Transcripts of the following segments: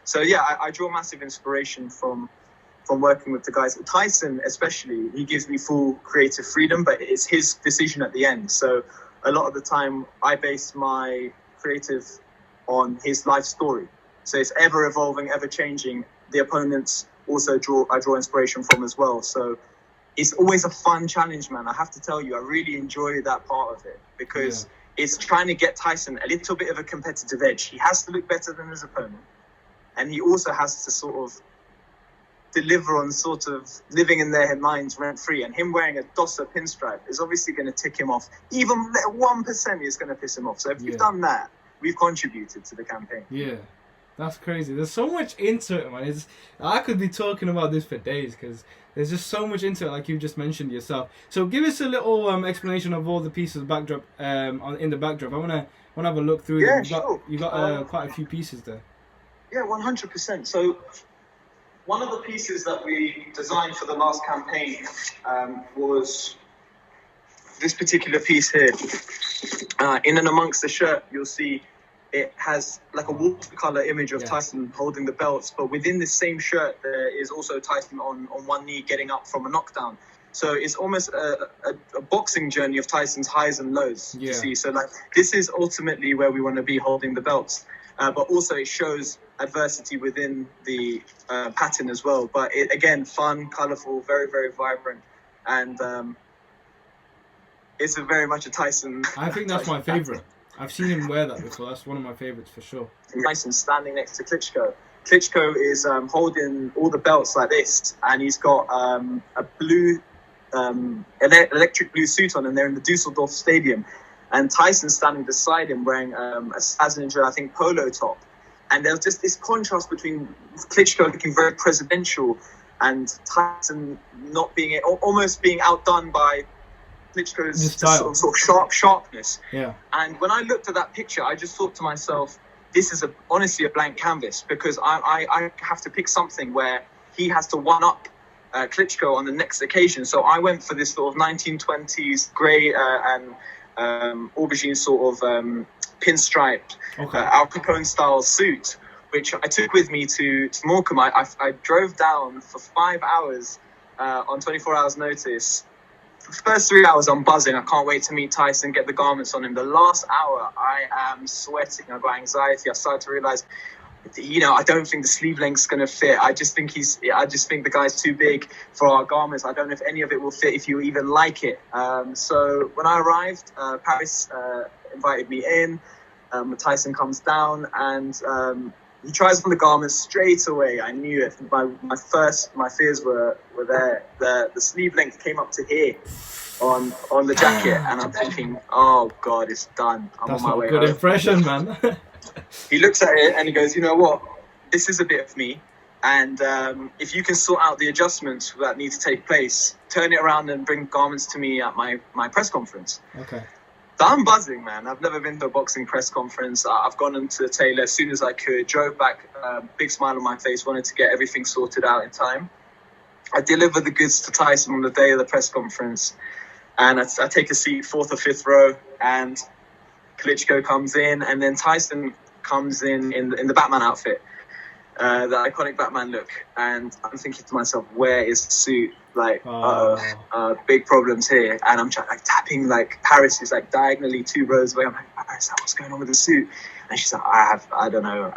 So yeah, I draw massive inspiration from working with the guys. Tyson especially, he gives me full creative freedom, but it's his decision at the end. So a lot of the time I base my creative on his life story. So it's ever evolving, ever changing. The opponents also I draw inspiration from as well. So it's always a fun challenge, man. I have to tell you, I really enjoy that part of it, because it's trying to get Tyson a little bit of a competitive edge. He has to look better than his opponent, and he also has to sort of deliver on sort of living in their minds rent-free. And him wearing a Dossa pinstripe is obviously going to tick him off. Even 1% is going to piss him off. So if you've done that, we've contributed to the campaign. Yeah. That's crazy. There's so much into it, man. I could be talking about this for days, because there's just so much into it, like you just mentioned yourself. So give us a little explanation of all the pieces backdrop in the backdrop. I wanna have a look through them. You got quite a few pieces there. Yeah, 100%. So one of the pieces that we designed for the last campaign was this particular piece here. In and amongst the shirt, you'll see it has like a watercolor image of Tyson holding the belts, but within the same shirt there is also Tyson on one knee getting up from a knockdown. So it's almost a boxing journey of Tyson's highs and lows, you see. So like this is ultimately where we want to be holding the belts, but also it shows adversity within the pattern as well. But it, again, fun, colorful, very, very vibrant, and it's very much a Tyson. I think that's my favorite. I've seen him wear that before. That's one of my favorites for sure. Tyson standing next to Klitschko. Klitschko is holding all the belts like this, and he's got a blue, electric blue suit on, and they're in the Dusseldorf Stadium. And Tyson's standing beside him wearing a Slazenger, I think, polo top. And there's just this contrast between Klitschko looking very presidential and Tyson not being, almost being outdone by Klitschko's sort of sharpness. Yeah. And when I looked at that picture, I just thought to myself, this is honestly a blank canvas, because I have to pick something where he has to one-up Klitschko on the next occasion. So I went for this sort of 1920s grey and aubergine sort of pinstripe Al Capone style suit, which I took with me to Morecambe. I drove down for 5 hours on 24 hours notice. The first 3 hours I'm buzzing. I can't wait to meet Tyson, get the garments on him. The last hour I am sweating. I've got anxiety. I started to realize, I don't think the sleeve length's going to fit. I just think the guy's too big for our garments. I don't know if any of it will fit, if you even like it. So when I arrived, Paris invited me in. Tyson comes down and he tries on the garments straight away. I knew it. My fears were there. The sleeve length came up to here on the jacket, and I'm thinking, oh God, it's done. I'm on my way. Good impression, man. He looks at it and he goes, you know what? This is a bit of me. And if you can sort out the adjustments that need to take place, turn it around and bring garments to me at my press conference. Okay. So I'm buzzing, man. I've never been to a boxing press conference. I've gone into the tailor as soon as I could, drove back, big smile on my face, wanted to get everything sorted out in time. I deliver the goods to Tyson on the day of the press conference, and I take a seat, 4th or 5th row, and Klitschko comes in, and then Tyson comes in the Batman outfit, the iconic Batman look, and I'm thinking to myself, where is the suit? Like, big problems here. And I'm trying, like, tapping, like, Paris is like diagonally 2 rows away. I'm like, Paris, what's going on with the suit? And she's like, I don't know.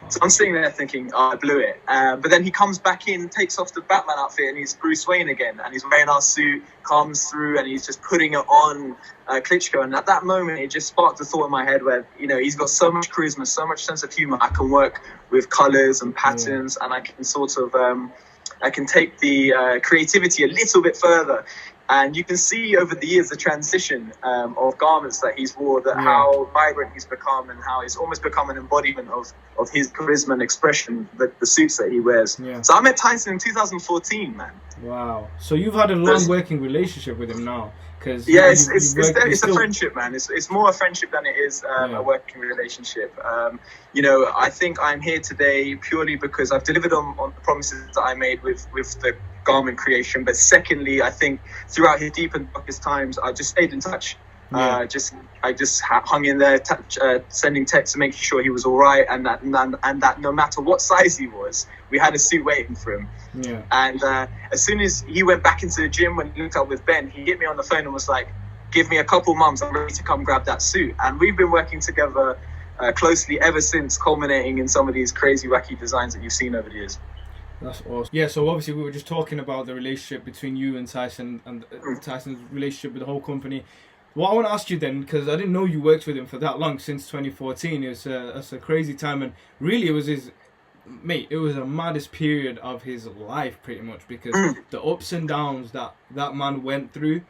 So I'm sitting there thinking, I blew it. But then he comes back in, takes off the Batman outfit, and he's Bruce Wayne again. And he's wearing our suit, comes through, and he's just putting it on Klitschko. And at that moment, it just sparked a thought in my head where, he's got so much charisma, so much sense of humor. I can work with colors and patterns, and I can sort of, I can take the creativity a little bit further. And you can see over the years the transition of garments that he's wore, how vibrant he's become, and how he's almost become an embodiment of his charisma and expression, the suits that he wears. Yeah. So I met Tyson in 2014, man. Wow. So you've had a long working relationship with him now. It's a friendship, man. It's more a friendship than it is a working relationship. I think I'm here today purely because I've delivered on the promises that I made with the garment creation. But secondly, I think throughout his deep and darkest times, I just stayed in touch. Yeah. I just hung in there, sending texts to make sure he was all right, and that no matter what size he was, we had a suit waiting for him. Yeah. And as soon as he went back into the gym, when he linked up with Ben, he hit me on the phone and was like, "Give me a couple months, I'm ready to come grab that suit." And we've been working together closely ever since, culminating in some of these crazy, wacky designs that you've seen over the years. That's awesome. Yeah, so obviously we were just talking about the relationship between you and Tyson, and Tyson's relationship with the whole company. What I want to ask you then, because I didn't know you worked with him for that long, since 2014. It's a crazy time, and really it was it was a maddest period of his life, pretty much, because the ups and downs that man went through,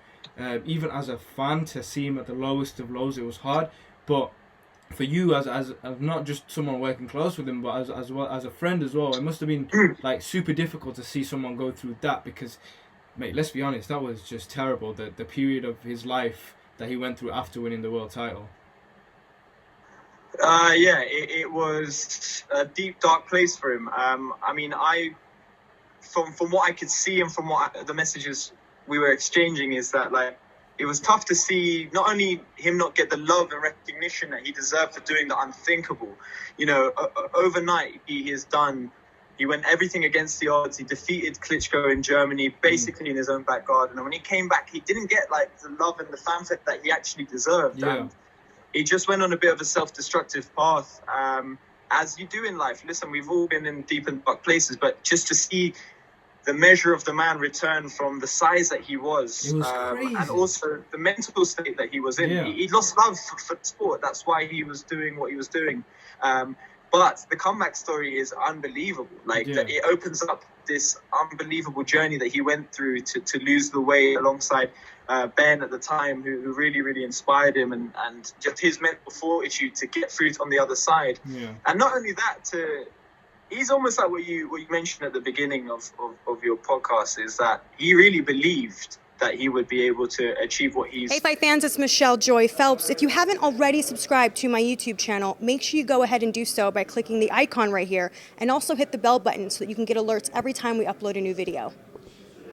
even as a fan, to see him at the lowest of lows, it was hard. But for you, as not just someone working close with him, but as well as a friend as well, it must have been like super difficult to see someone go through that, because, mate, let's be honest, that was just terrible. The period of his life that he went through after winning the world title. Yeah, it was a deep, dark place for him. I mean, from what I could see and from the messages we were exchanging, is that, like, it was tough to see not only him not get the love and recognition that he deserved for doing the unthinkable. You know, overnight he went everything against the odds. He defeated Klitschko in Germany, basically in his own back garden. And when he came back, he didn't get like the love and the fanfare that he actually deserved. Yeah. And he just went on a bit of a self-destructive path, as you do in life. Listen, we've all been in deep and dark places, but just to see the measure of the man return from the size that he was, It was crazy. And also the mental state that he was in. Yeah. He lost love for sport. That's why he was doing what he was doing. But the comeback story is unbelievable. Like, it opens up this unbelievable journey that he went through to lose the weight alongside Ben at the time, who really, really inspired him, and just his mental fortitude to get through on the other side. Yeah. And not only that, he's almost like what you mentioned at the beginning of your podcast, is that he really believed that he would be able to achieve what he's... Hey Fight fans, it's Michelle Joy Phelps. If you haven't already subscribed to my YouTube channel, make sure you go ahead and do so by clicking the icon right here, and also hit the bell button so that you can get alerts every time we upload a new video.